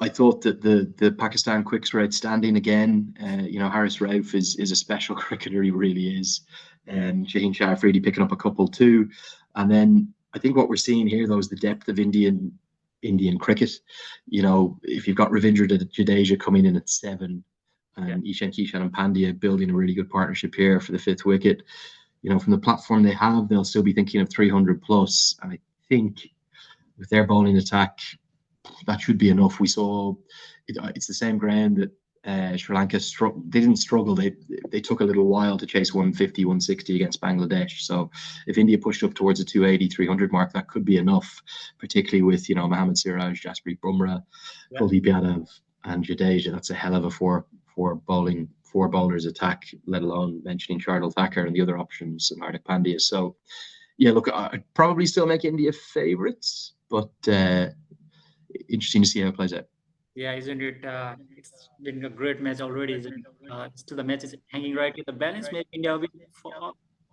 I thought that the Pakistan quicks were outstanding again. Haris Rauf is a special cricketer. He really is. And Shaheen Shah Afridi picking up a couple too. And then I think what we're seeing here though is the depth of Indian cricket. If you've got Ravindra Jadeja coming in at 7, and Ishan Kishan and Pandya building a really good partnership here for the 5th wicket. From the platform they have, they'll still be thinking of 300 plus. And I think with their bowling attack, that should be enough. We saw it's the same ground that Sri Lanka they didn't struggle. They took a little while to chase 150, 160 against Bangladesh. So if India pushed up towards a 280, 300 mark, that could be enough, particularly with Mohammad Siraj, Jasprit Bumrah, Kuldeep Yadav, and Jadeja. That's a hell of a four bowlers attack, let alone mentioning Shardul Thakur and the other options and Hardik Pandya. So yeah, look, I'd probably still make India favourites, but interesting to see how it plays out. Yeah, isn't it? It's been a great match already, isn't it? Still the match is hanging right in the balance. Maybe India will be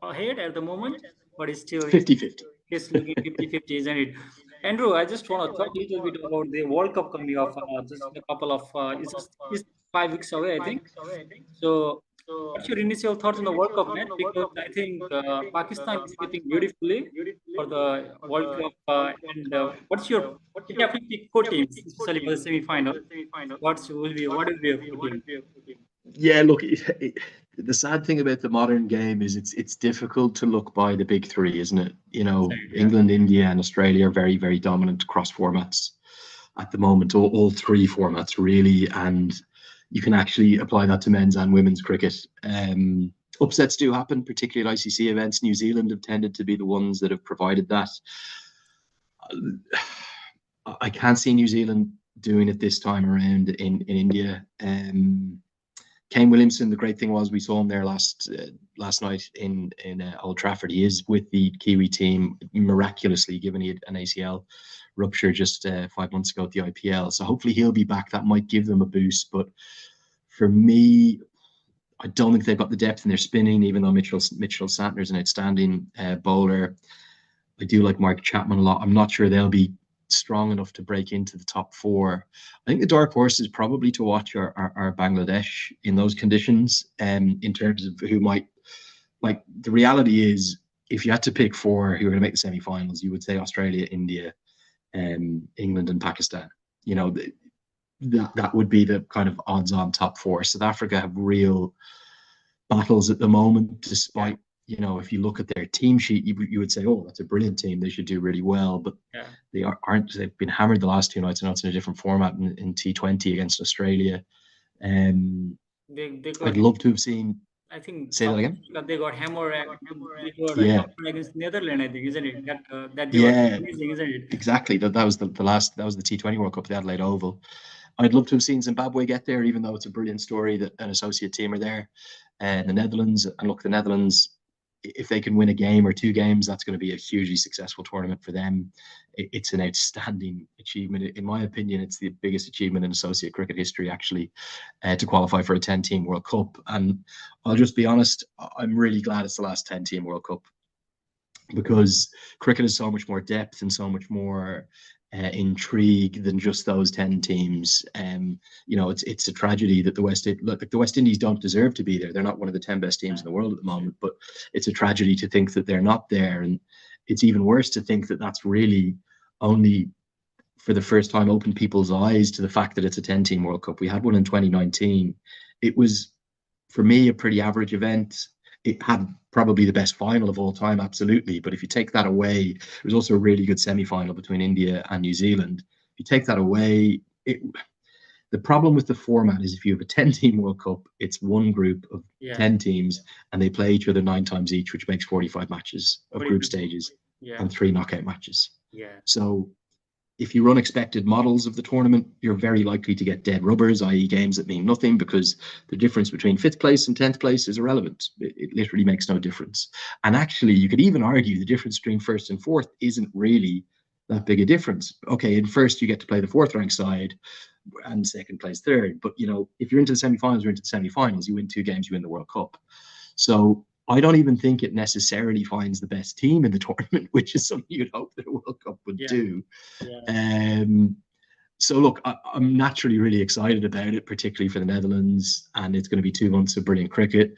ahead at the moment, but it's still 50-50. it's looking 50-50, isn't it? Andrew, I just want to talk a little bit about the World Cup coming up. Just a couple of it's 5 weeks away, I think. So, what's your initial thoughts on the World Cup match? Because I think Pakistan is hitting beautifully for the World Cup. And what's your if you have to pick 4 teams, especially for the semi-final? What will be your 4 team? Yeah, look, the sad thing about the modern game is it's difficult to look by the big three, isn't it? Yeah. England, India, and Australia are very, very dominant across formats at the moment, all 3 formats really, and you can actually apply that to men's and women's cricket. Upsets do happen, particularly at ICC events. New Zealand have tended to be the ones that have provided that. I can't see New Zealand doing it this time around in India. Kane Williamson, the great thing was we saw him there last night in Old Trafford. He is with the Kiwi team miraculously, given he had an ACL rupture just 5 months ago at the IPL. So hopefully he'll be back. That might give them a boost. But for me, I don't think they've got the depth in their spinning, even though Mitchell Santner's an outstanding bowler. I do like Mark Chapman a lot. I'm not sure they'll be strong enough to break into the top 4. I think the dark horse is probably to watch our Bangladesh in those conditions. In terms of who might, like, the reality is, if you had to pick 4 who are going to make the semi-finals, you would say Australia, India, England, and Pakistan. That would be the kind of odds-on top 4. South Africa have real battles at the moment, despite if you look at their team sheet, you would say, oh, that's a brilliant team. They should do really well. But they aren't. They've been hammered the last 2 nights. I know it's in a different format in T20 against Australia. I'd love to have seen. I think Say that again. They got hammered. Yeah. Against Netherlands, I think, isn't it? That they Yeah, were amazing, isn't it? exactly. That was the last. That was the T20 World Cup, the Adelaide Oval. I'd love to have seen Zimbabwe get there, even though it's a brilliant story that an associate team are there. And the Netherlands, and look, the Netherlands, if they can win a game or 2 games, that's going to be a hugely successful tournament for them. It's an outstanding achievement. In my opinion, it's the biggest achievement in associate cricket history, actually, to qualify for a 10-team World Cup. And I'll just be honest, I'm really glad it's the last 10-team World Cup, because cricket has so much more depth and so much more intrigue than just those 10 teams. It's a tragedy that the West Indies don't deserve to be there. They're not one of the 10 best teams in the world at the moment, but it's a tragedy to think that they're not there. And it's even worse to think that that's really only for the first time opened people's eyes to the fact that it's a 10-team World Cup. We had one in 2019. It was, for me, a pretty average event. It had probably the best final of all time, absolutely. But if you take that away, it was also a really good semi-final between India and New Zealand. If you take that away, the problem with the format is if you have a 10-team World Cup, it's one group of 10 teams, and they play each other 9 times each, which makes 45 matches of group stages and 3 knockout matches. So if you run expected models of the tournament, you're very likely to get dead rubbers, i.e. games that mean nothing, because the difference between 5th place and 10th place is irrelevant. It literally makes no difference. And actually, you could even argue the difference between 1st and 4th isn't really that big a difference. Okay, in 1st, you get to play the 4th ranked side, and 2nd place 3rd. But, if you're into the semi-finals, you're into the semi-finals. You win 2 games, you win the World Cup. So I don't even think it necessarily finds the best team in the tournament, which is something you'd hope that a World Cup would do. So look, I'm naturally really excited about it, particularly for the Netherlands, and it's going to be 2 months of brilliant cricket.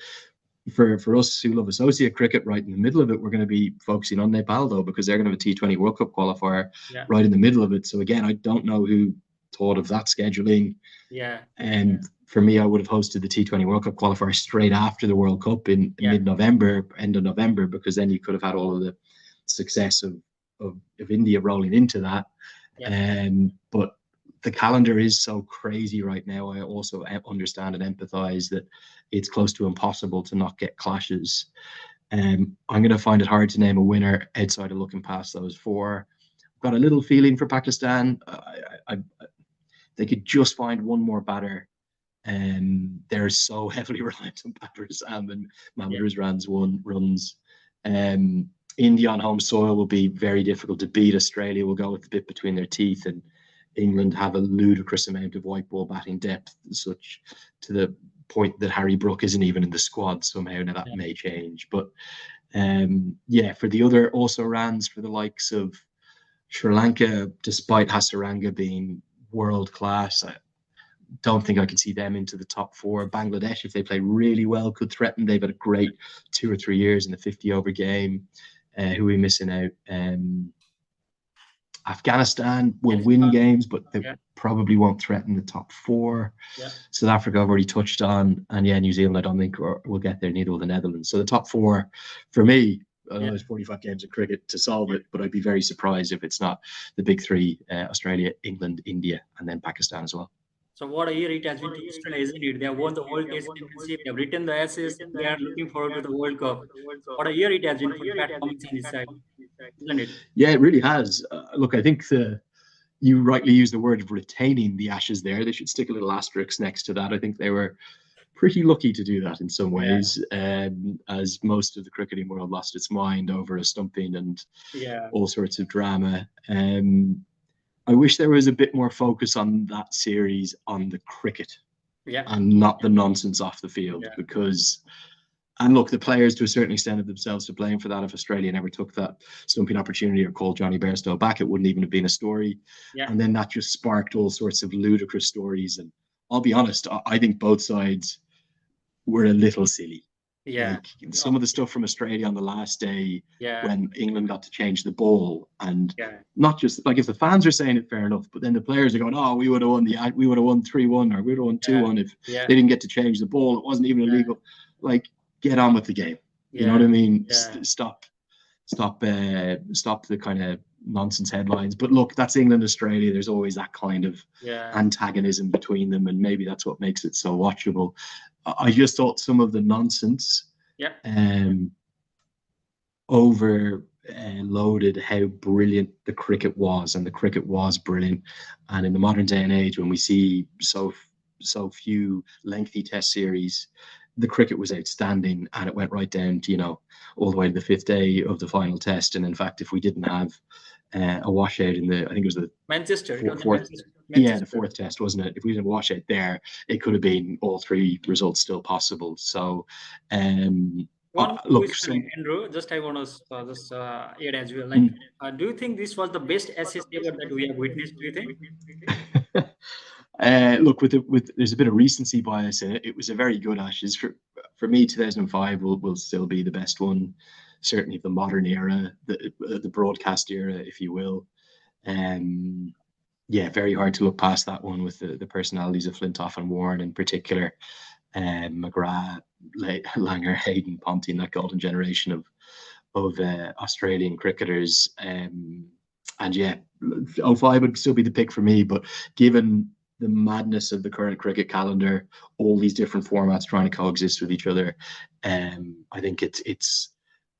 For us who love associate cricket, right in the middle of it, we're going to be focusing on Nepal though, because they're going to have a T20 World Cup qualifier Yeah, right in the middle of it. So again, I don't know who thought of that scheduling. yeah, And for me, I would have hosted the T20 World Cup qualifier straight after the World Cup in yeah, mid-November, end of November, because then you could have had all of the success of India rolling into that. yeah, But the calendar is so crazy right now. I also understand and empathize that it's close to impossible to not get clashes. I'm going to find it hard to name a winner outside of looking past those four. I've got a little feeling for Pakistan. They could just find one more batter. They're so heavily reliant on batters and yeah, Mohammad Rizwan's runs. Um, India on home soil will be very difficult to beat. Australia will go with the bit between their teeth, and England have a ludicrous amount of white ball batting depth, such to the point that Harry Brook isn't even in the squad somehow. Now that yeah, may change, but yeah, for the other also rans for the likes of Sri Lanka, despite Hasaranga being world class, I don't think I can see them into the top four. Bangladesh, if they play really well, could threaten. They've had a great 2 or 3 years in the 50 over game. Who are we missing out? Afghanistan will win Pakistan, games, but they yeah, probably won't threaten the top four. yeah, South Africa I've already touched on, and yeah, New Zealand I don't think will get there. Neither will the Netherlands. So the top four for me. I know yeah. there's 45 games of cricket to solve it, but I'd be very surprised if it's not the big three: Australia, England, India, and then Pakistan as well. So what a year it has been to Australia, isn't it? They have won the World Test Championship. They have written the Ashes. They are looking forward to the World Cup. What a year it has been for the Pat Cummins and his side, isn't it? Yeah, it really has. Look, I think you rightly use the word of retaining the Ashes there. They should stick a little asterisk next to that. I think they were pretty lucky to do that in some Yeah, ways, as most of the cricketing world lost its mind over a stumping and yeah, all sorts of drama. I wish there was a bit more focus on that series on the cricket yeah, and not the nonsense off the field, yeah, because and look, the players to a certain extent of themselves to blame for that. If Australia never took that stumping opportunity or called Johnny Bairstow back, it wouldn't even have been a story. yeah, And then that just sparked all sorts of ludicrous stories. And I'll be honest, I think both sides were a little silly. yeah, Like some of the stuff from Australia on the last day yeah, when England got to change the ball, and yeah, not just like if the fans are saying it, fair enough, but then the players are going, "Oh, we would have won 3-1 or we would have won yeah, 2-1 if yeah, they didn't get to change the ball. It wasn't even yeah, illegal." Like, get on with the game. You know what yeah, I mean? yeah, Stop the kind of nonsense headlines. But look, that's England, Australia. There's always that kind of yeah, antagonism between them, and maybe that's what makes it so watchable. I just thought some of the nonsense yeah, um, overloaded how brilliant the cricket was, and the cricket was brilliant. And in the modern day and age, when we see so few lengthy test series, the cricket was outstanding, and it went right down to all the way to the fifth day of the final test. And in fact, if we didn't have a washout in the, I think it was the Manchester. It was in fourth, Manchester. yeah, the Manchester. fourth test, wasn't it? If we didn't wash it there, it could have been all three results still possible. So, One look, question, some Andrew. Just I want to just add as well. Like, mm, do you think this was the best assist ever that we have witnessed? Do you think? look with there's a bit of recency bias in it. It was a very good Ashes for me. 2005 will still be the best one, certainly of the modern era, the broadcast era, if you will. Um, yeah, very hard to look past that one with the personalities of Flintoff and Warren in particular, McGrath, Langer, Hayden, Ponting, that golden generation of Australian cricketers. And yeah, '05 would still be the pick for me, but given the madness of the current cricket calendar, all these different formats trying to coexist with each other, I think it's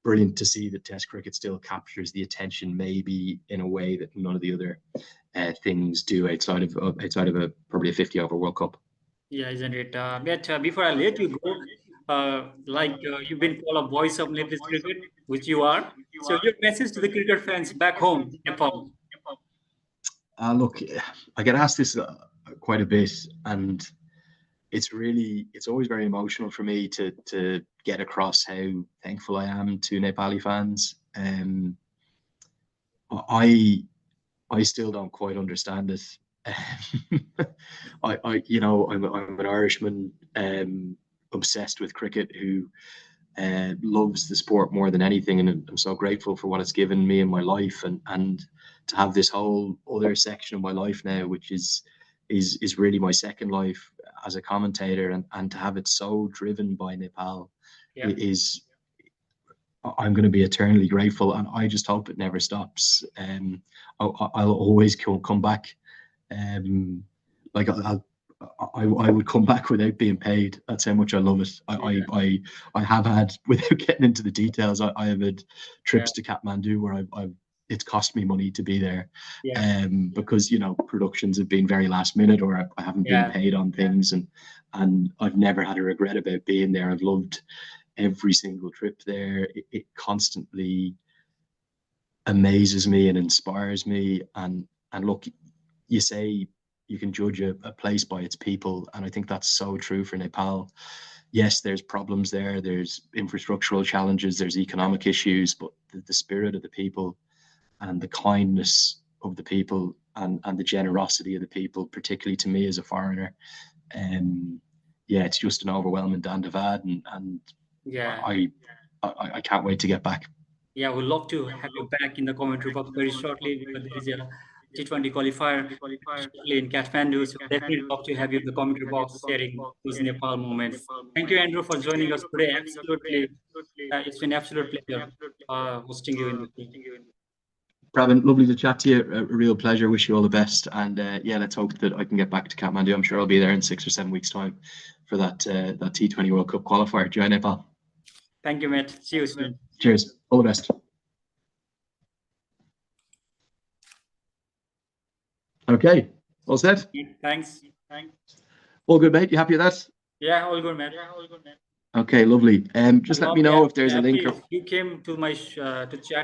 brilliant to see that Test cricket still captures the attention, maybe in a way that none of the other things do outside of a probably a 50 over World Cup. Yeah, isn't it? But before I let you go, you've been called a voice of Nepalese cricket, which you are. So your message to the cricket fans back home, Nepal. Look, I get asked this quite a bit, and it's always very emotional for me to get across how thankful I am to Nepali fans. I I still don't quite understand it. You know, I'm an Irishman, obsessed with cricket, who loves the sport more than anything, and I'm so grateful for what it's given me in my life, and to have this whole other section of my life now, which is really my second life as a commentator, and to have it so driven by Nepal Yeah. is, I'm going to be eternally grateful, and I just hope it never stops. I'll always come back. Like I would come back without being paid. That's how much I love it. I have had, without getting into the details, I have had trips to Kathmandu where I've it's cost me money to be there, because, you know, productions have been very last minute, or I haven't been paid on things, and I've never had a regret about being there. I've loved every single trip there. It constantly amazes me and inspires me. And look, you say you can judge a place by its people, and I think that's so true for Nepal. Yes, there's problems there, there's infrastructural challenges, there's economic issues, but the spirit of the people and the kindness of the people, and the generosity of the people, particularly to me as a foreigner, it's just an overwhelming dandavad, and I can't wait to get back. Yeah, we'd love to have you back in the commentary box very shortly, because there is a T20 qualifier shortly in Kathmandu. So definitely love to have you in the commentary box sharing those Nepal moments. Thank you, Andrew, for joining us today. Absolutely, it's been an absolute pleasure hosting you in the team. Prabin, lovely to chat to you. A real pleasure. Wish you all the best. And let's hope that I can get back to Kathmandu. I'm sure I'll be there in 6 or 7 weeks' time for that T20 World Cup qualifier. Jai Nepal. Thank you, mate. See you soon. Cheers. All the best. Okay. All set? Thanks. All good, mate. You happy with that? Yeah, all good, man. Okay, lovely. Just let me know if there's a link. You came to my to chat